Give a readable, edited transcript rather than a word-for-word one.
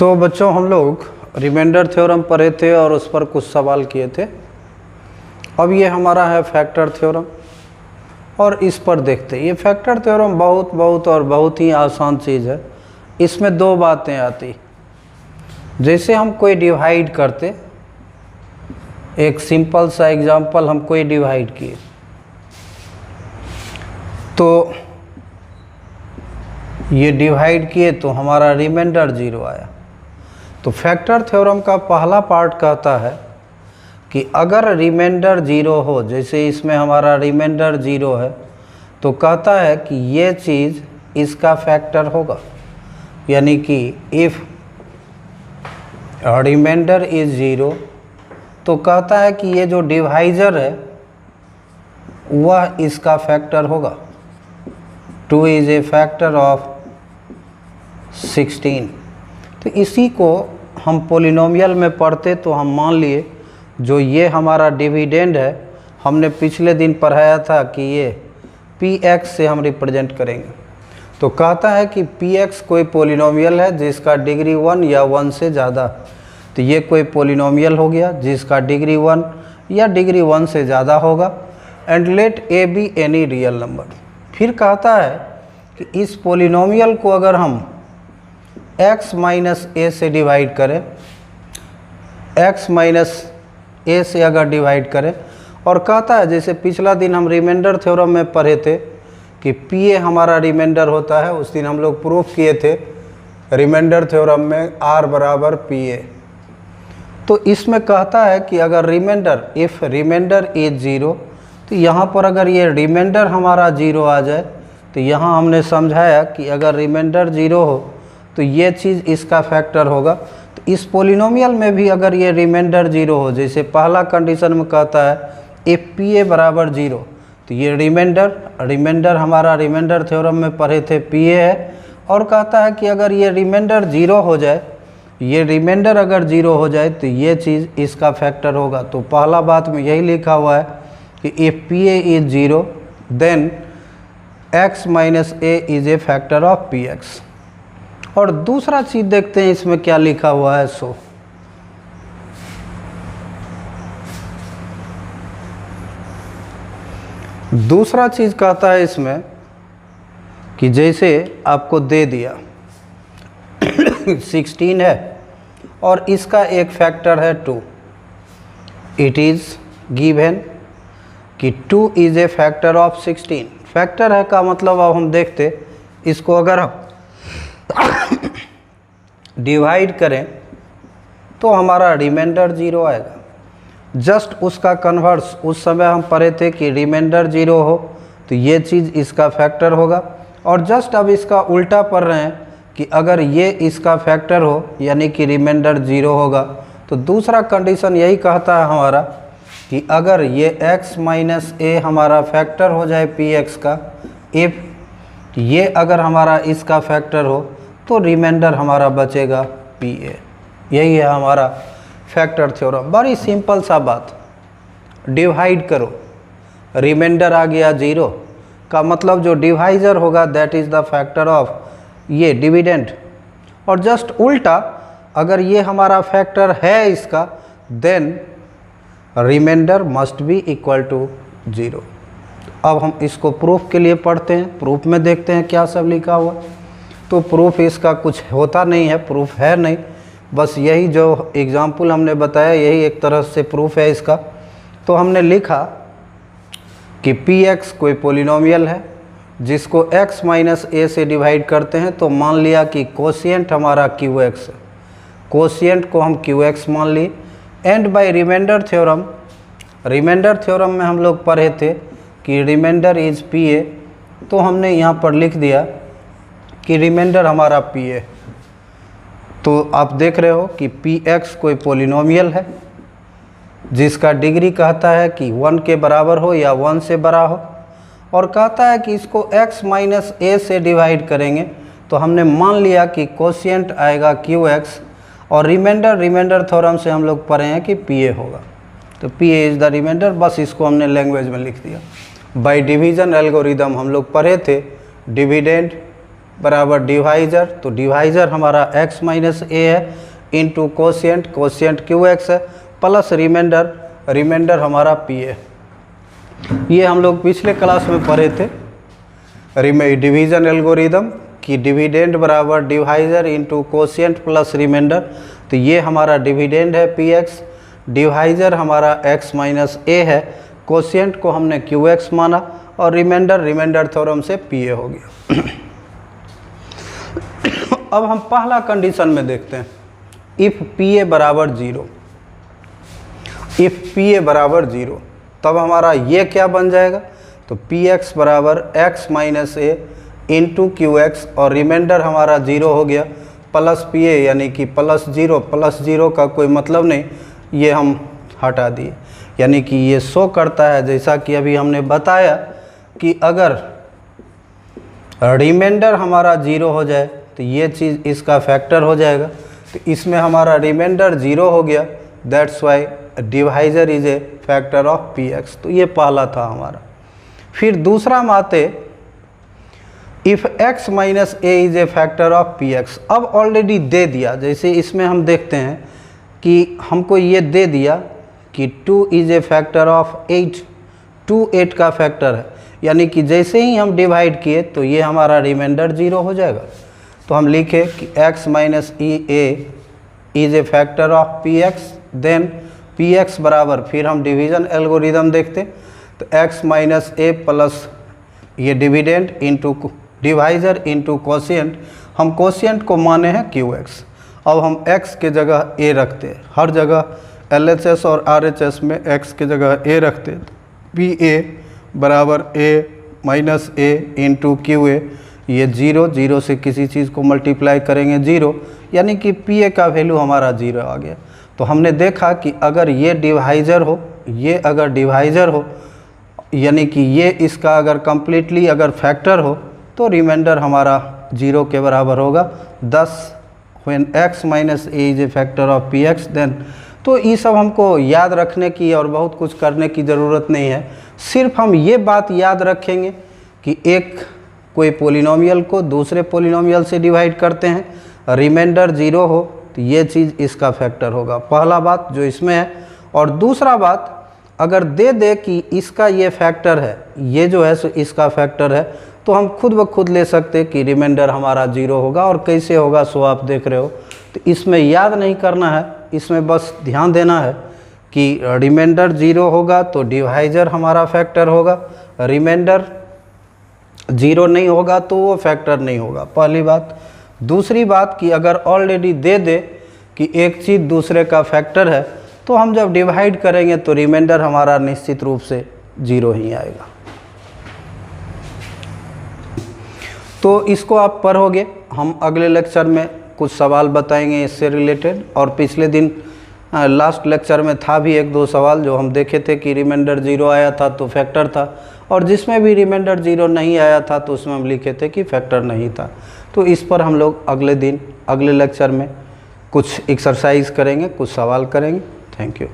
तो बच्चों हम लोग रिमाइंडर थ्योरम पढ़े थे और उस पर कुछ सवाल किए थे। अब ये हमारा है फैक्टर थ्योरम और इस पर देखते हैं। ये फैक्टर थ्योरम बहुत ही आसान चीज़ है। इसमें दो बातें आती, जैसे हम कोई डिवाइड करते, एक सिंपल सा एग्जांपल हम कोई डिवाइड किए तो ये डिवाइड किए तो हमारा रिमाइंडर 0 आया। तो फैक्टर थ्योरम का पहला पार्ट कहता है कि अगर रिमाइंडर 0 हो, जैसे इसमें हमारा रिमाइंडर 0 है, तो कहता है कि ये चीज़ इसका फैक्टर होगा। यानी कि इफ़ रिमाइंडर इज़ 0 तो कहता है कि ये जो डिवाइज़र है वह इसका फैक्टर होगा। 2 इज़ ए फैक्टर ऑफ 16। तो इसी को हम पोलिनोमियल में पढ़ते तो हम मान लिए जो ये हमारा डिविडेंड है, हमने पिछले दिन पढ़ाया था कि ये px से हम रिप्रेजेंट करेंगे। तो कहता है कि px कोई पोलिनोमियल है जिसका डिग्री 1 या 1 से ज़्यादा। तो ये कोई पोलिनोमियल हो गया जिसका डिग्री 1 या डिग्री 1 से ज़्यादा होगा। And let a be any real number. फिर कहता है कि इस पोलिनोमियल को अगर हम x माइनस ए से डिवाइड करें, x माइनस ए से अगर डिवाइड करें, और कहता है जैसे पिछला दिन हम रिमाइंडर थ्योरम में पढ़े थे कि पी ए हमारा रिमाइंडर होता है। उस दिन हम लोग प्रूफ किए थे रिमाइंडर थ्योरम में r बराबर पी ए। तो इसमें कहता है कि अगर रिमाइंडर, इफ़ रिमाइंडर इज 0, तो यहाँ पर अगर ये रिमाइंडर हमारा 0 आ जाए तो यहाँ हमने समझाया कि अगर रिमाइंडर 0 हो तो ये चीज़ इसका फैक्टर होगा। तो इस पोलिनोमियल में भी अगर ये रिमाइंडर 0 हो, जैसे पहला कंडीशन में कहता है इफ़ पी ए बराबर 0, तो ये रिमाइंडर हमारा रिमाइंडर थ्योरम में पढ़े थे पी ए है। और कहता है कि अगर ये रिमाइंडर 0 हो जाए, ये रिमाइंडर अगर 0 हो जाए तो ये चीज़ इसका फैक्टर होगा। तो पहला बात में यही लिखा हुआ है कि if P a is 0 then x minus a is a factor of P x. और दूसरा चीज़ देखते हैं इसमें क्या लिखा हुआ है। सो दूसरा चीज़ कहता है इसमें कि जैसे आपको दे दिया 16 है और इसका एक फैक्टर है 2, इट इज़ गिवन कि 2 is a factor of 16। Factor है का मतलब अब हम देखते इसको अगर हम डिवाइड करें तो हमारा रिमाइंडर 0 आएगा। जस्ट उसका कन्वर्स उस समय हम पढ़े थे कि रिमाइंडर 0 हो तो ये चीज़ इसका फैक्टर होगा। और जस्ट अब इसका उल्टा पढ़ रहे हैं कि अगर ये इसका फैक्टर हो यानी कि रिमाइंडर 0 होगा। तो दूसरा कंडीशन यही कहता है हमारा कि अगर ये x माइनस ए हमारा फैक्टर हो जाए पी एक्स का, इफ़ ये अगर हमारा इसका फैक्टर हो तो रिमाइंडर हमारा बचेगा पी ए। यही है हमारा फैक्टर थ्योरम। बड़ी सिंपल सा बात, डिवाइड करो, रिमाइंडर आ गया 0 का मतलब जो डिवाइजर होगा that is the factor of ये डिविडेंड। और जस्ट उल्टा अगर ये हमारा फैक्टर है इसका then remainder must be equal to 0। अब हम इसको प्रूफ के लिए पढ़ते हैं। प्रूफ में देखते हैं क्या सब लिखा हुआ। तो प्रूफ इसका कुछ होता नहीं है, प्रूफ है नहीं, बस यही जो एग्जाम्पल हमने बताया यही एक तरह से प्रूफ है इसका। तो हमने लिखा कि पी एक्स कोई पोलिनोमियल है जिसको x माइनस ए से डिवाइड करते हैं तो मान लिया कि कोशिएंट हमारा क्यू एक्स है। कोशिएंट को हम क्यू एक्स मान लिए। And by remainder theorem, remainder theorem में हम लोग पढ़े थे कि रिमाइंडर इज़ पी ए। तो हमने यहाँ पर लिख दिया कि रिमाइंडर हमारा पी ए। तो आप देख रहे हो कि पी एक्स कोई पोलिनोमियल है जिसका डिग्री कहता है कि 1 के बराबर हो या 1 से बड़ा हो। और कहता है कि इसको x माइनस ए से डिवाइड करेंगे तो हमने मान लिया कि कोशिएंट आएगा क्यू एक्स। और रिमाइंडर थ्योरम से हम लोग पढ़े हैं कि पी ए होगा। तो P a is the remainder, बस इसको हमने लैंग्वेज में लिख दिया। बाय डिवीज़न एल्गोरिदम हम लोग पढ़े थे डिविडेंड बराबर डिवाइजर, तो डिवाइजर हमारा x माइनस ए है इंटू कोशिएंट, कोशिएंट QX है, प्लस रिमाइंडर, रिमाइंडर हमारा P है। ये हम लोग पिछले क्लास में पढ़े थे डिवीजन एल्गोरिदम कि डिविडेंड बराबर divisor into quotient plus remainder. तो ये हमारा डिविडेंड है Px, डिवाइजर हमारा x माइनस ए है, कोशिएंट को हमने QX माना और रिमाइंडर थ्योरम से Pa हो गया। अब हम पहला कंडीशन में देखते हैं, इफ़ Pa बराबर 0, इफ़ Pa बराबर 0 तब हमारा ये क्या बन जाएगा, तो Px बराबर x माइनस ए इंटू QX और रिमाइंडर हमारा 0 हो गया प्लस Pa, यानी कि प्लस 0 का कोई मतलब नहीं, ये हम हटा दिए। यानी कि ये शो करता है, जैसा कि अभी हमने बताया कि अगर रिमाइंडर हमारा 0 हो जाए तो ये चीज़ इसका फैक्टर हो जाएगा। तो इसमें हमारा रिमाइंडर 0 हो गया, that's why divisor is a factor of Px। तो ये पहला था हमारा। फिर दूसरा माते if x minus a is a factor of Px। अब ऑलरेडी दे दिया, जैसे इसमें हम देखते हैं कि हमको ये दे दिया कि 2 इज ए फैक्टर ऑफ 8, 2 8 का फैक्टर है, यानी कि जैसे ही हम डिवाइड किए तो ये हमारा रिमाइंडर 0 हो जाएगा। तो हम लिखे कि x minus a is a factor of Px, then Px बराबर, फिर हम डिवीजन एल्गोरिदम देखते, तो x माइनस ए प्लस ये dividend into divisor into quotient, हम कोशिएंट को माने हैं QX। अब हम x के जगह a रखते हैं, हर जगह LHS और RHS में x के जगह a रखते हैं। Pa बराबर a minus A into QA, ये 0 से किसी चीज़ को मल्टीप्लाई करेंगे 0, यानी कि Pa का वैल्यू हमारा 0 आ गया। तो हमने देखा कि अगर ये डिवाइजर हो, ये अगर डिवाइजर हो, यानी कि ये इसका अगर कम्प्लीटली अगर फैक्टर हो तो रिमाइंडर हमारा 0 के बराबर होगा। 10 when x minus a is a factor of Px, then तो ये सब हमको याद रखने की और बहुत कुछ करने की ज़रूरत नहीं है। सिर्फ हम ये बात याद रखेंगे कि एक कोई पोलिनोमियल को दूसरे पोलिनोमियल से डिवाइड करते हैं, रिमाइंडर 0 हो तो ये चीज़ इसका फैक्टर होगा, पहला बात जो इसमें है। और दूसरा बात, अगर दे दे कि इसका ये फैक्टर है, ये जो है सो इसका फैक्टर है, तो हम खुद ब खुद ले सकते कि रिमाइंडर हमारा 0 होगा। और कैसे होगा सो आप देख रहे हो, तो इसमें याद नहीं करना है, इसमें बस ध्यान देना है कि रिमाइंडर 0 होगा तो डिवाइजर हमारा फैक्टर होगा, रिमाइंडर 0 नहीं होगा तो वो फैक्टर नहीं होगा, पहली बात। दूसरी बात कि अगर ऑलरेडी दे दे कि एक चीज़ दूसरे का फैक्टर है, तो हम जब डिवाइड करेंगे तो रिमाइंडर हमारा निश्चित रूप से 0 ही आएगा। तो इसको आप पढ़ोगे, हम अगले लेक्चर में कुछ सवाल बताएंगे इससे रिलेटेड। और पिछले दिन लास्ट लेक्चर में था भी 1-2 सवाल जो हम देखे थे कि रिमाइंडर 0 आया था तो फैक्टर था, और जिसमें भी रिमाइंडर 0 नहीं आया था तो उसमें हम लिखे थे कि फैक्टर नहीं था। तो इस पर हम लोग अगले दिन अगले लेक्चर में कुछ एक्सरसाइज करेंगे, कुछ सवाल करेंगे। Thank you.